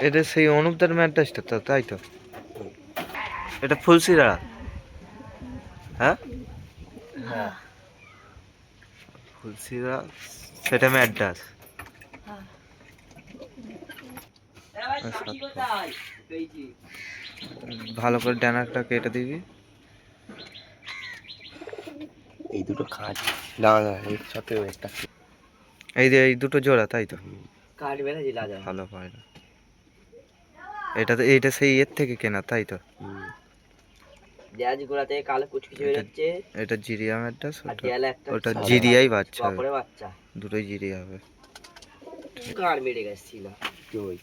এটা সেই অনুপদার ম্যাড্রাসটা তো, তাই তো? এটা ফুলসিরা? হ্যাঁ হ্যাঁ ফুলসিরা, সেটা ম্যাড্রাস। ভালো করে ডানাটা কেটে দিবি। এই দুটো খাঁজ না না এর সাথে একটা এই যে এই দুটো জোড়া, তাই তো? কাটবে না জিলা যায় ভালো পায়রা। এটা তো, এইটা সেই এর থেকে কেনা, তাই তো? দেয়াজ গোড়াতে কালো কুচকুচে বের হচ্ছে। এটা জিরিয়া ম্যাড্রাস, আর দেয়ালে একটা ওটা সাদা জিরিয়াই বাচ্চা হবে, বকরে বাচ্চা। দুটোই জিরিয়া হবে। গাড় মেরে গেছে না কই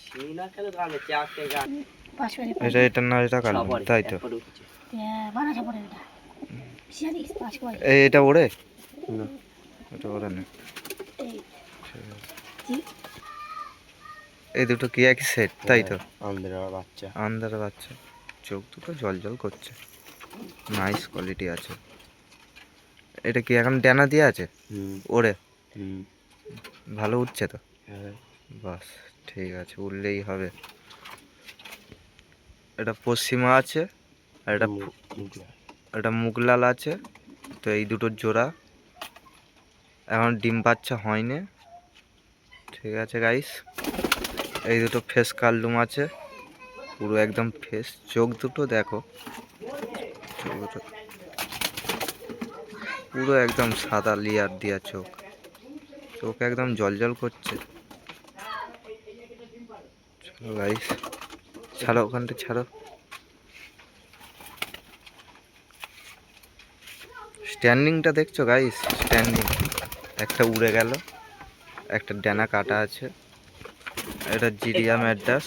সিনা কেন গাড় মেরে চাকে গাড় এটা এটা না, এটা কালো, তাই তো? এটা ওড়ে না এটা ওড়ে না। এই দুটো কি একই সেট, তাই তো? আমাদের বাচ্চা আন্দার বাচ্চা। চোখ দুটো জল জল করছে, নাইস কোয়ালিটি আছে। এটা কি এখন ডানা দিয়ে আছে ওড়ে? ভালো উঠছে তো? বাস ঠিক আছে, উঠলেই হবে। এটা পশ্চিমা আছে, আর এটা মুগলাল আছে। তো এই দুটোর জোড়া এখন ডিম বাচ্চা হয়নি। ঠিক আছে গাইস, এই দুটো ফেস কালদুম আছে, পুরো একদম ফেস। চোখ দুটো দেখো, চোখ দুটো পুরো একদম সাদা লেয়ার দেওয়া চোখ, চোখ একদম জল জল করছে। চলো গাইস, ছাড়ো ওখানটা, ছাড়ো। স্ট্যান্ডিংটা দেখছো গাইস? স্ট্যান্ডিং একটা উড়ে গেল, একটা ডানা কাটা আছে। এটা জিরিয়া ম্যাড্রাস,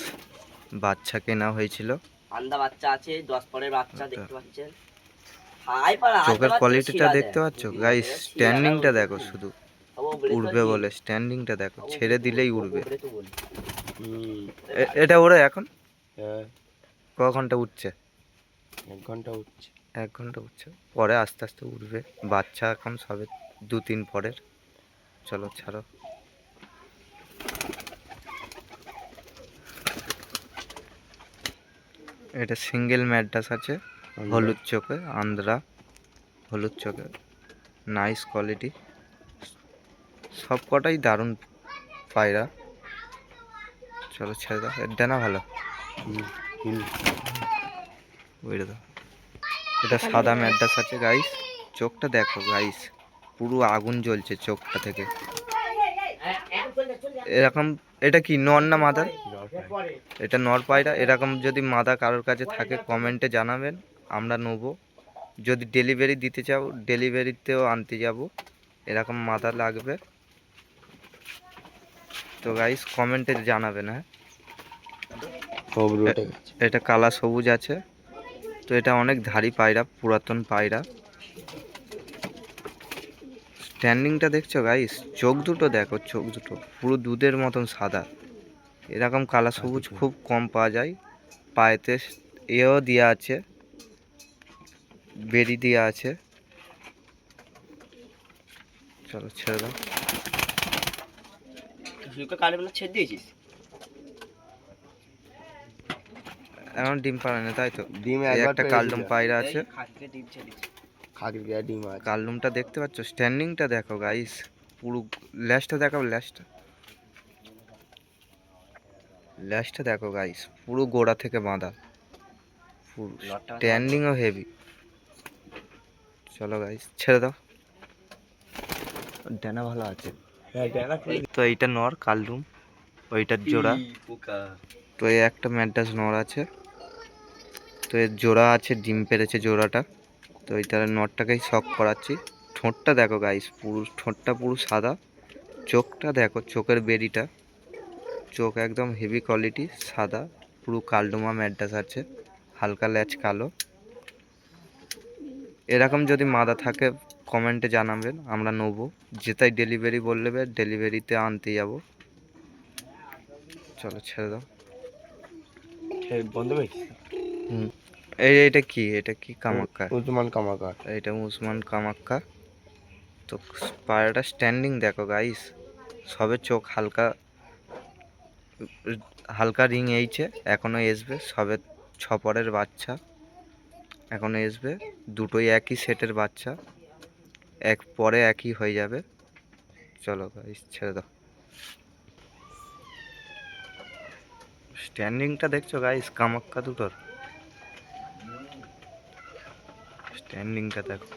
বাচ্চা কেনা হয়েছিল। আন্দা বাচ্চা আছে 10 পরের বাচ্চা দেখতে পাচ্ছেন। চোখের কোয়ালিটিটা দেখতে পাচ্ছ গাইস? স্ট্যান্ডিংটা দেখো শুধু, উড়বে বলে স্ট্যান্ডিংটা দেখো, ছেড়ে দিলেই উড়বে। এটা ওরা এখন ক ঘন্টা উঠছে? 1 ঘন্টা উঠছে। 1 ঘন্টা উঠছে, পরে আস্তে আস্তে উঠবে। বাচ্চা এখন সবে 2-3 পরের। চলো ছাড়ো। এটা সিঙ্গেল ম্যাড্রাস আছে, হলুদ চোখে, আন্দ্রা হলুদ চোখে, নাইস কোয়ালিটি। সব কটাই দারুণ পায়রা। চলো ছেড়ে দাও, এর ডানা ভালো। বুঝলে তো? এটা সাদা ম্যাড্রাস আছে গাইস, চোখটা দেখো গাইস, পুরো আগুন জ্বলছে চোখটা থেকে। এরকম, এটা কি নর না মাদার? এটা নর পায়রা। এরকম যদি মাদা কারোর কাছে থাকে কমেন্টে জানাবেন, আমরা নেবো। যদি ডেলিভারি দিতে চাও, ডেলিভারিতেও আনতে যাব। এরকম মাদা লাগবে তো গাইস কমেন্টে জানাবেন। হ্যাঁ, এটা কালা সবুজ আছে। তো এটা অনেক ধারি পায়রা, পুরাতন পায়রা। স্ট্যান্ডিংটা দেখছো গাইস? চোখ দুটো দেখো, চোখ দুটো পুরো দুধের মতন সাদা। এরকম কালা সবুজ খুব কম পাওয়া যায়। পায়েতে এও দেওয়া আছে, বেরি দেওয়া আছে। চলো ছেড়ে দাও। ছেড়ে দিয়েছিস? এখন ডিম পাড়ে না, তাই তো? ডিম একটা কালদম পায়রা আছে, খাগির গায়ে ডিম আছে। কালদমটা দেখতে পাচ্ছ? স্ট্যান্ডিংটা দেখো গাইস, পুরো ল্যাজটা দেখাও, ল্যাজটা দেখো গাইস, পুরো গোড়া থেকে বাঁধা, পুরো স্ট্যান্ডিংও হেভি। চলো গাইস ছেড়ে দাও, ডানা ভালো আছে। তো এইটা নর কালদুম, ওইটার জোড়া। তো এই একটা ম্যাড্রাস নর আছে, তো এর জোড়া আছে, ডিম পেড়েছে জোড়াটা। তো এই তাহলে নরটাকেই শক করাচ্ছি। ঠোঁটটা দেখো গাইস, পুরো ঠোঁটটা পুরো সাদা। চোখটা দেখো, চোখের বেরিটা, চোখ একদম হেভি কোয়ালিটি সাদা, পুরো কালডোমা ম্যাড্রাস আছে, হালকা ল্যাচ কালো। এরকম যদি মাদা থাকে কমেন্টে জানাবেন, আমরা নেবো। যেটাই ডেলিভারি বললে ডেলিভারিতে আনতে যাব। চলো ছেড়ে দাও। বন্ধ হুম, এটা কি? এটা কি কামাক্কা? উসমান কামাকার। এটা উসমান কামাক্কা। তো পায়রাটা স্ট্যান্ডিং দেখো গাইস, সবে চোখ হালকা হালকা রিং এইছে, এখনো আসবে, সবে 6 পরের বাচ্চা, এখনো আসবে। দুটোই একই সেটের বাচ্চা, এক পরে একই হয়ে যাবে। চলো গাইস ছেড়ে দাও। স্ট্যান্ডিংটা দেখছো গাইস, কামাক্কা দুটোর স্ট্যান্ডিংটা দেখো।